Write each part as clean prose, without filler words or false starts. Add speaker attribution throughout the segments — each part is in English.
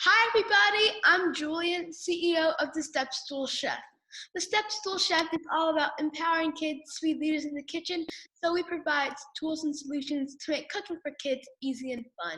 Speaker 1: Hi, everybody. I'm Julian, CEO of the Step Stool Chef. The Step Stool Chef is all about empowering kids to be leaders in the kitchen, so we provide tools and solutions to make cooking for kids easy and fun.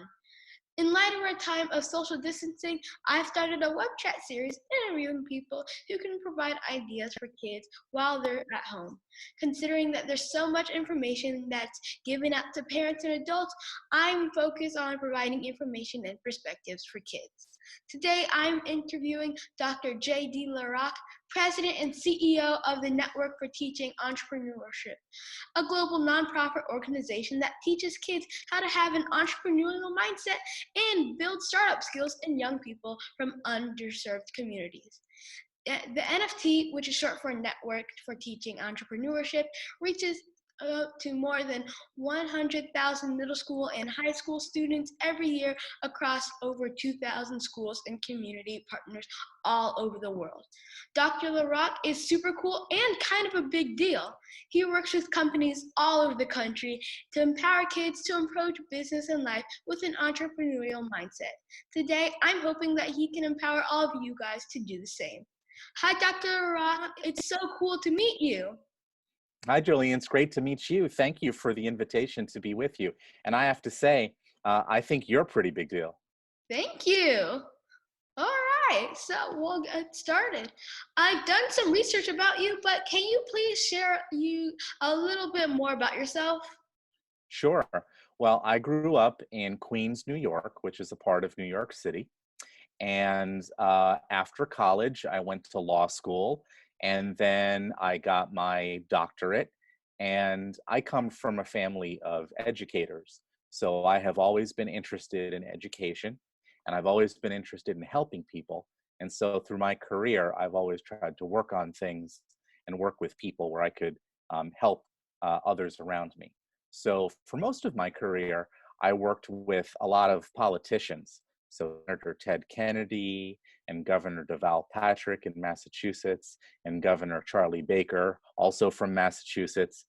Speaker 1: In light of our time of social distancing, I've started a web chat series interviewing people who can provide ideas for kids while they're at home. Considering that there's so much information that's given out to parents and adults, I'm focused on providing information and perspectives for kids. Today, I'm interviewing Dr. J.D. LaRock, President and CEO of the Network For Teaching Entrepreneurship, a global nonprofit organization that teaches kids how to have an entrepreneurial mindset and build startup skills in young people from underserved communities. The NFT, which is short for Network for Teaching Entrepreneurship, reaches to more than 100,000 middle school and high school students every year across over 2,000 schools and community partners all over the world. Dr. LaRock is super cool and kind of a big deal. He works with companies all over the country to empower kids to approach business and life with an entrepreneurial mindset. Today, I'm hoping that he can empower all of you guys to do the same. Hi, Dr. LaRock. It's so cool to meet you.
Speaker 2: Hi, Julian. It's great to meet you. Thank you for the invitation to be with you. And I have to say, I think you're a pretty big deal.
Speaker 1: Thank you. All right, so we'll get started. I've done some research about you, but can you please share a little bit more about yourself?
Speaker 2: Sure. Well, I grew up in Queens, New York, which is a part of New York City. And after college, I went to law school, and then I got my doctorate. And I come from a family of educators. So I have always been interested in education, and I've always been interested in helping people. And so through my career, I've always tried to work on things and work with people where I could help others around me. So for most of my career, I worked with a lot of politicians. So Senator Ted Kennedy and Governor Deval Patrick in Massachusetts and Governor Charlie Baker, also from Massachusetts.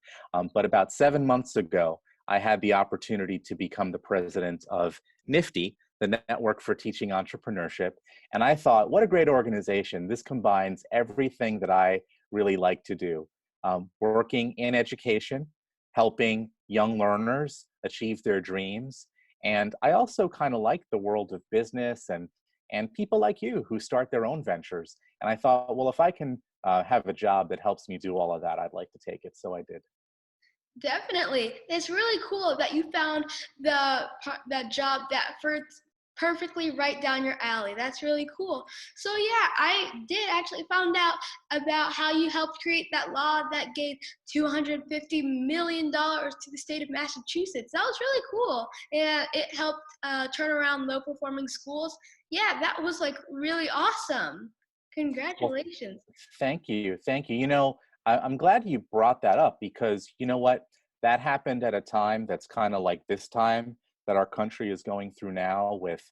Speaker 2: But about 7 months ago, I had the opportunity to become the president of NFTE, the Network for Teaching Entrepreneurship. And I thought, what a great organization. This combines everything that I really like to do. Working in education, helping young learners achieve their dreams. And I also kind of like the world of business and people like you who start their own ventures. And I thought, well, if I can have a job that helps me do all of that, I'd like to take it. So I did.
Speaker 1: Definitely. It's really cool that you found that job that fits perfectly right down your alley. That's really cool. So yeah, I did actually found out about how you helped create that law that gave $250 million to the state of Massachusetts. That was really cool. And it helped turn around low performing schools. Yeah, that was like really awesome.
Speaker 2: Well,
Speaker 1: Congratulations.
Speaker 2: thank you. Thank you. I'm glad you brought that up because you know what? That happened at a time that's kind of like this time that our country is going through now with,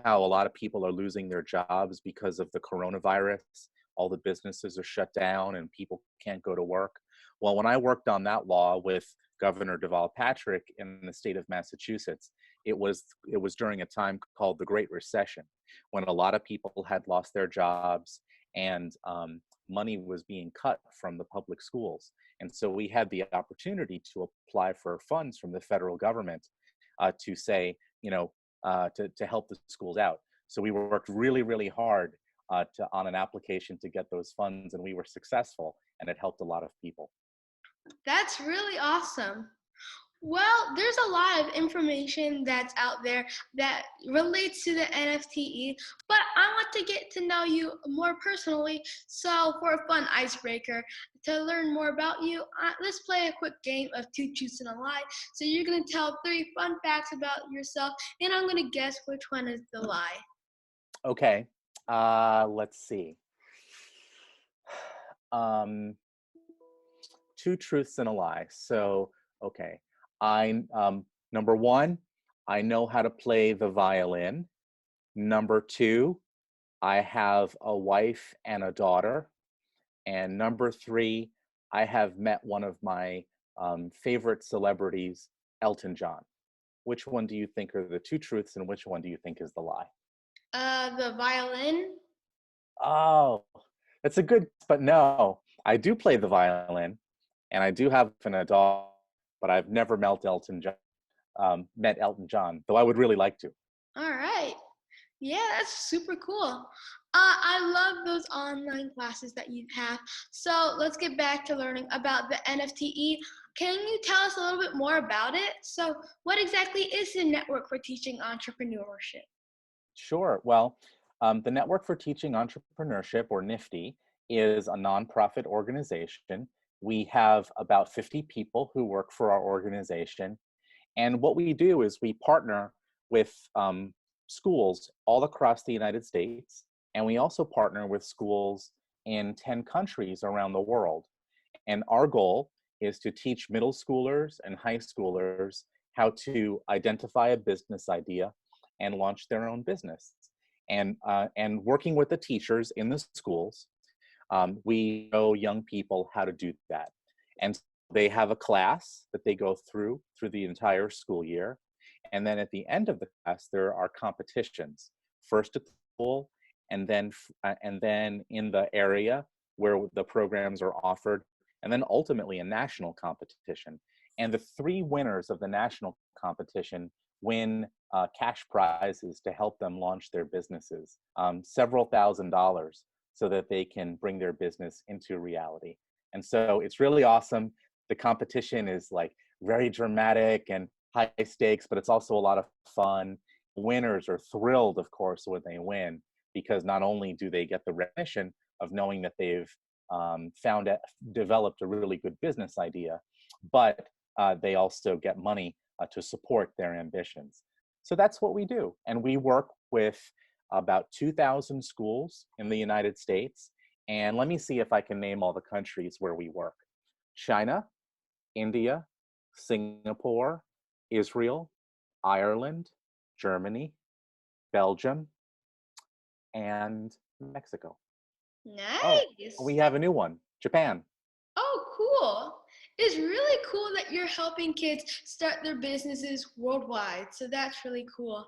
Speaker 2: how a lot of people are losing their jobs because of the coronavirus. All the businesses are shut down and people can't go to work. Well, when I worked on that law with Governor Deval Patrick in the state of Massachusetts, it was during a time called the Great Recession, when a lot of people had lost their jobs and money was being cut from the public schools. And so we had the opportunity to apply for funds from the federal government to say, to help the schools out. So we worked really, really hard on an application to get those funds, and we were successful, and it helped a lot of people.
Speaker 1: That's really awesome. Well, there's a lot of information that's out there that relates to the NFTE, but I want to get to know you more personally. So, for a fun icebreaker, to learn more about you, let's play a quick game of two truths and a lie. So, you're going to tell 3 fun facts about yourself, and I'm going to guess which one is the lie.
Speaker 2: Okay, let's see. Um, Two truths and a lie. So, okay. Number one, I know how to play the violin. Number two, I have a wife and a daughter. And number three, I have met one of my favorite celebrities, Elton John. Which one do you think are the two truths and which one do you think is the lie?
Speaker 1: The violin.
Speaker 2: Oh, that's a good, but no, I do play the violin and I do have an adult, but I've never met Elton John, though I would really like to.
Speaker 1: All right. Yeah, that's super cool. I love those online classes that you have. So let's get back to learning about the NFTE. Can you tell us a little bit more about it? So, what exactly is the Network for Teaching Entrepreneurship?
Speaker 2: Sure. Well, the Network for Teaching Entrepreneurship, or NFTE, is a nonprofit organization. We have about 50 people who work for our organization. And what we do is we partner with schools all across the United States, and we also partner with schools in 10 countries around the world. And our goal is to teach middle schoolers and high schoolers how to identify a business idea and launch their own business. And working with the teachers in the schools, we show young people how to do that. And they have a class that they go through the entire school year. And then at the end of the class, there are competitions, first at the school, and then in the area where the programs are offered, and then ultimately a national competition. And the three winners of the national competition win cash prizes to help them launch their businesses, several $1,000s, so that they can bring their business into reality. And so it's really awesome. The competition is like very dramatic and high stakes, but it's also a lot of fun. Winners are thrilled, of course, when they win, because not only do they get the recognition of knowing that they've developed a really good business idea, but they also get money to support their ambitions. So that's what we do. And we work with about 2,000 schools in the United States. And let me see if I can name all the countries where we work: China, India, Singapore, Israel, Ireland, Germany, Belgium, and Mexico. Oh, we
Speaker 1: Nice.
Speaker 2: have a new one: Japan.
Speaker 1: Oh, cool. It's really cool that you're helping kids start their businesses worldwide. So that's really cool.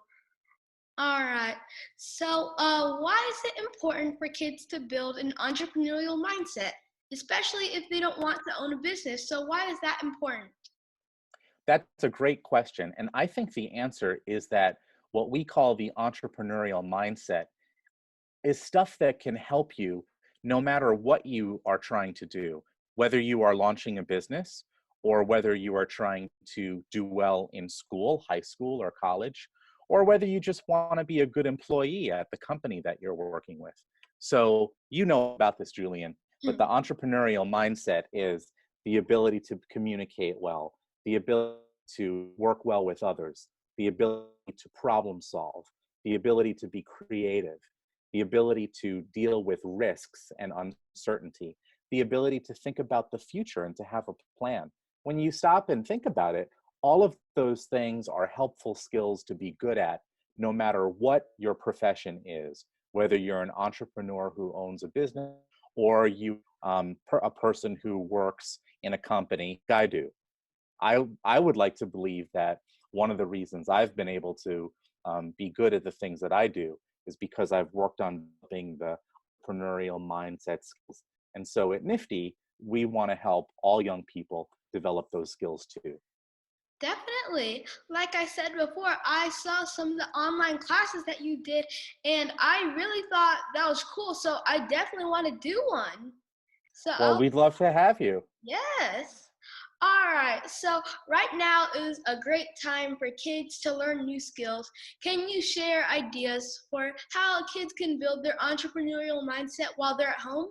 Speaker 1: All right. So, why is it important for kids to build an entrepreneurial mindset, especially if they don't want to own a business? So, why is that important?
Speaker 2: That's a great question. And I think the answer is that what we call the entrepreneurial mindset is stuff that can help you no matter what you are trying to do, whether you are launching a business or whether you are trying to do well in school, high school, or college, or whether you just want to be a good employee at the company that you're working with. So, you know about this, Julian, but the entrepreneurial mindset is the ability to communicate well, the ability to work well with others, the ability to problem solve, the ability to be creative, the ability to deal with risks and uncertainty, the ability to think about the future and to have a plan. When you stop and think about it, all of those things are helpful skills to be good at, no matter what your profession is, whether you're an entrepreneur who owns a business or a person who works in a company, like I do. I would like to believe that one of the reasons I've been able to be good at the things that I do is because I've worked on building the entrepreneurial mindset skills. And so at NFTE, we want to help all young people develop those skills too.
Speaker 1: Definitely. Like I said before, I saw some of the online classes that you did, and I really thought that was cool. So I definitely want to do one. So
Speaker 2: Well,
Speaker 1: I'll,
Speaker 2: we'd love to have you.
Speaker 1: yes. All right. So right now is a great time for kids to learn new skills. Can you share ideas for how kids can build their entrepreneurial mindset while they're at home?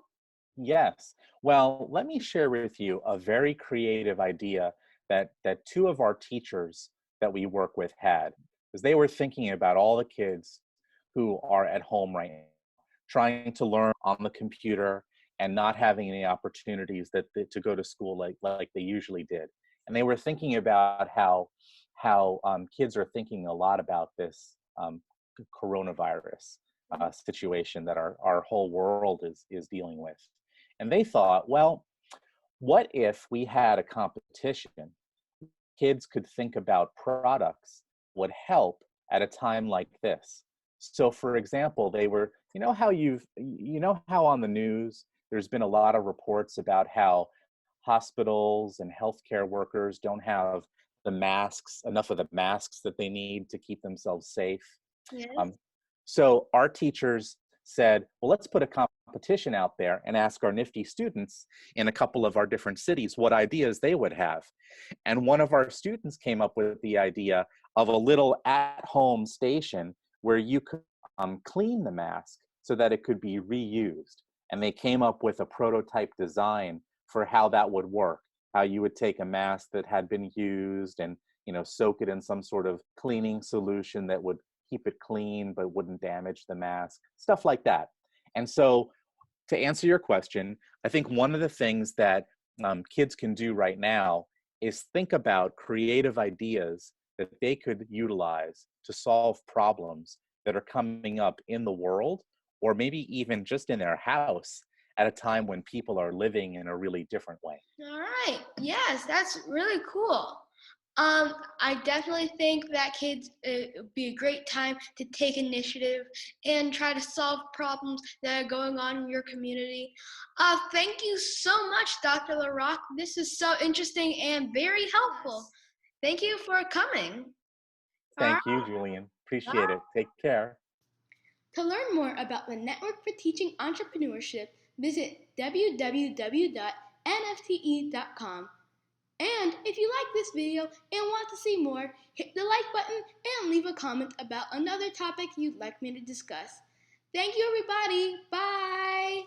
Speaker 2: Yes. Well, let me share with you a very creative idea that two of our teachers that we work with had, because they were thinking about all the kids who are at home right now, trying to learn on the computer and not having any opportunities to go to school like they usually did. And they were thinking about how kids are thinking a lot about this coronavirus situation that our whole world is dealing with. And they thought, well, what if we had a competition? Kids could think about products would help at a time like this. So for example, they were, you know how on the news, there's been a lot of reports about how hospitals and healthcare workers don't have enough of the masks that they need to keep themselves safe.
Speaker 1: Yes.
Speaker 2: Um, so our teachers said, well, let's put a competition out there and ask our nifty students in a couple of our different cities what ideas they would have. And one of our students came up with the idea of a little at-home station where you could clean the mask so that it could be reused. And they came up with a prototype design for how that would work, how you would take a mask that had been used and soak it in some sort of cleaning solution that would keep it clean but wouldn't damage the mask, stuff like that. And so to answer your question, I think one of the things that kids can do right now is think about creative ideas that they could utilize to solve problems that are coming up in the world, or maybe even just in their house at a time when people are living in a really different way.
Speaker 1: All right. Yes, that's really cool. I definitely think that kids it would be a great time to take initiative and try to solve problems that are going on in your community. Thank you so much, Dr. LaRock. This is so interesting and very helpful. Thank you for coming. All right.
Speaker 2: Thank you, Julian. Appreciate it. Take care.
Speaker 1: To learn more about the Network for Teaching Entrepreneurship, visit www.nfte.com. And if you like this video and want to see more, hit the like button and leave a comment about another topic you'd like me to discuss. Thank you, everybody. Bye.